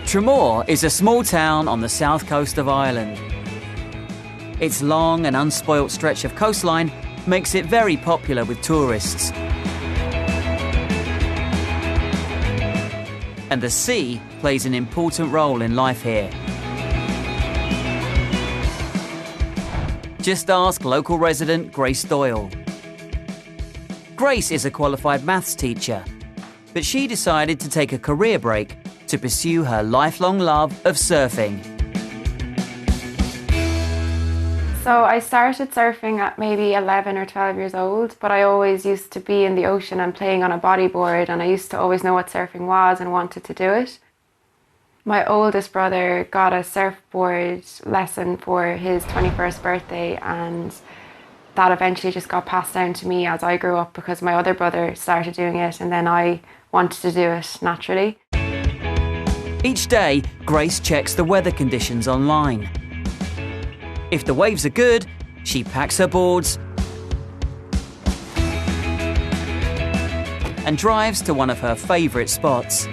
Tramore is a small town on the south coast of Ireland. Its long and unspoilt stretch of coastline makes it very popular with tourists. And the sea plays an important role in life here. Just ask local resident Grace Doyle. Grace is a qualified maths teacher, but she decided to take a career break to pursue her lifelong love of surfing. So I started surfing at maybe 11 or 12 years old, but I always used to be in the ocean and playing on a bodyboard, and I used to always know what surfing was and wanted to do it. My oldest brother got a surfboard lesson for his 21st birthday, and that eventually just got passed down to me as I grew up because my other brother started doing it and then I wanted to do it naturally. Each day, Grace checks the weather conditions online. If the waves are good, she packs her boards and drives to one of her favourite spots.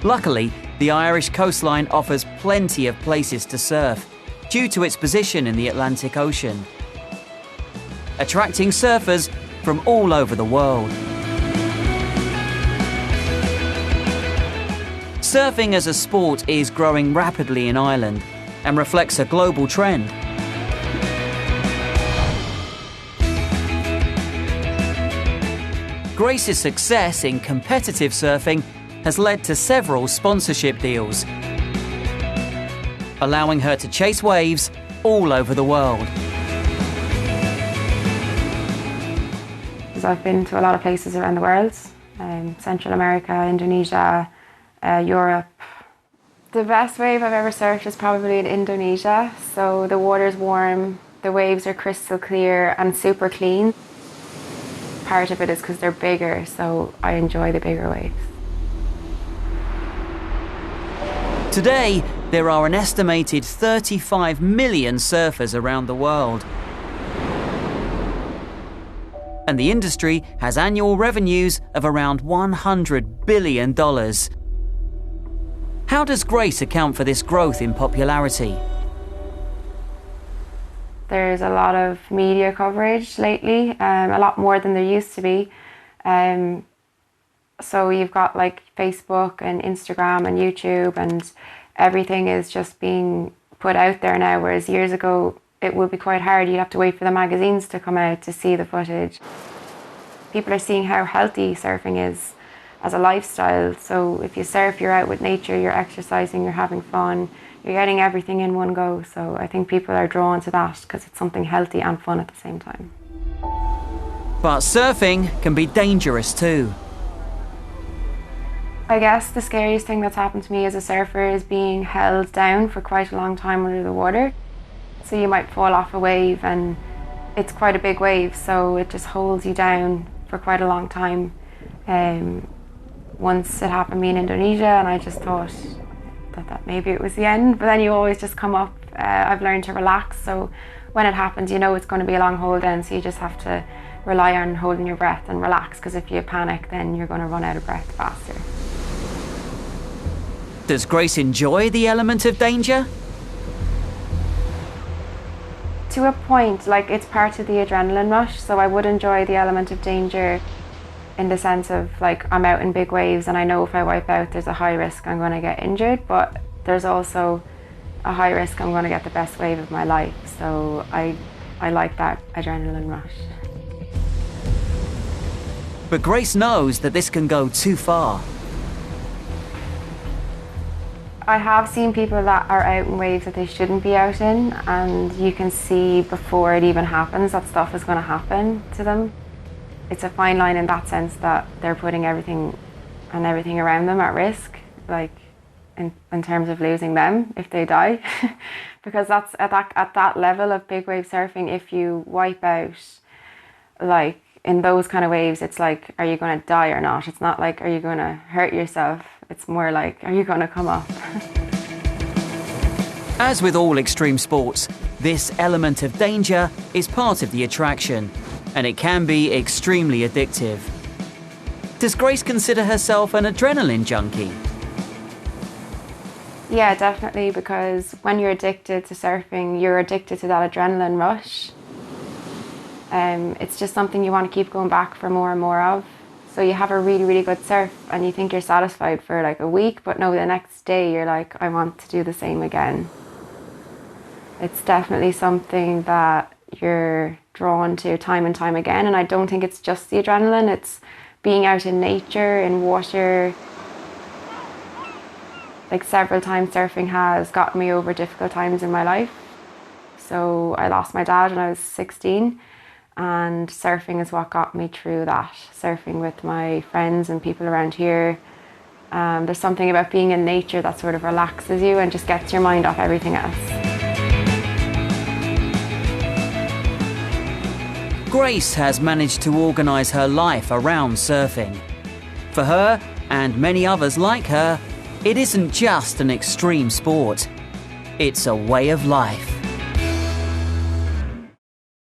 Luckily, the Irish coastline offers plenty of places to surf due to its position in the Atlantic Ocean, attracting surfers from all over the world. Surfing as a sport is growing rapidly in Ireland and reflects a global trend. Grace's success in competitive surfing has led to several sponsorship deals, allowing her to chase waves all over the world. I've been to a lot of places around the world, Central America, Indonesia, Europe. The best wave I've ever surfed is probably in Indonesia. So the water's warm, the waves are crystal clear and super clean. Part of it is because they're bigger, so I enjoy the bigger waves. Today, there are an estimated 35 million surfers around the world. And the industry has annual revenues of around $100 billion. How does Grace account for this growth in popularity? There's a lot of media coverage lately, a lot more than there used to be. So you've got like Facebook and Instagram and YouTube, and everything is just being put out there now, whereas years ago it would be quite hard. You'd have to wait for the magazines to come out to see the footage. People are seeing how healthy surfing is as a lifestyle. So if you surf, you're out with nature, you're exercising, you're having fun, you're getting everything in one go. So I think people are drawn to that because it's something healthy and fun at the same time. But surfing can be dangerous too. I guess the scariest thing that's happened to me as a surfer is being held down for quite a long time under the water. So you might fall off a wave, and it's quite a big wave, so it just holds you down for quite a long time. Once it happened to me in Indonesia, and I just thought that maybe it was the end, but then you always just come up. I've learned to relax, so when it happens, you know it's going to be a long hold down, so you just have to rely on holding your breath and relax, because if you panic, then you're going to run out of breath faster. Does Grace enjoy the element of danger? To a point, like it's part of the adrenaline rush, so I would enjoy the element of danger in the sense of like I'm out in big waves and I know if I wipe out there's a high risk I'm going to get injured, but there's also a high risk I'm going to get the best wave of my life, so I like that adrenaline rush. But Grace knows that this can go too far. I have seen people that are out in waves that they shouldn't be out in, and you can see before it even happens that stuff is going to happen to them. It's a fine line in that sense that they're putting everything and everything around them at risk, like in terms of losing them if they die. Because that's at that level of big wave surfing, if you wipe out, like in those kind of waves, it's like, are you going to die or not? It's not like, are you going to hurt yourself? It's more like, are you going to come up? As with all extreme sports, this element of danger is part of the attraction, and it can be extremely addictive. Does Grace consider herself an adrenaline junkie? Yeah, definitely, because when you're addicted to surfing, you're addicted to that adrenaline rush. It's just something you want to keep going back for more and more of. So you have a really, really good surf and you think you're satisfied for like a week, but no, the next day you're like, I want to do the same again. It's definitely something that you're drawn to time and time again. And I don't think it's just the adrenaline, it's being out in nature, in water. Like several times surfing has gotten me over difficult times in my life. So I lost my dad when I was 16, and surfing is what got me through that. Surfing with my friends and people around here. There's something about being in nature that sort of relaxes you and just gets your mind off everything else. Grace has managed to organise her life around surfing. For her, and many others like her, it isn't just an extreme sport. It's a way of life.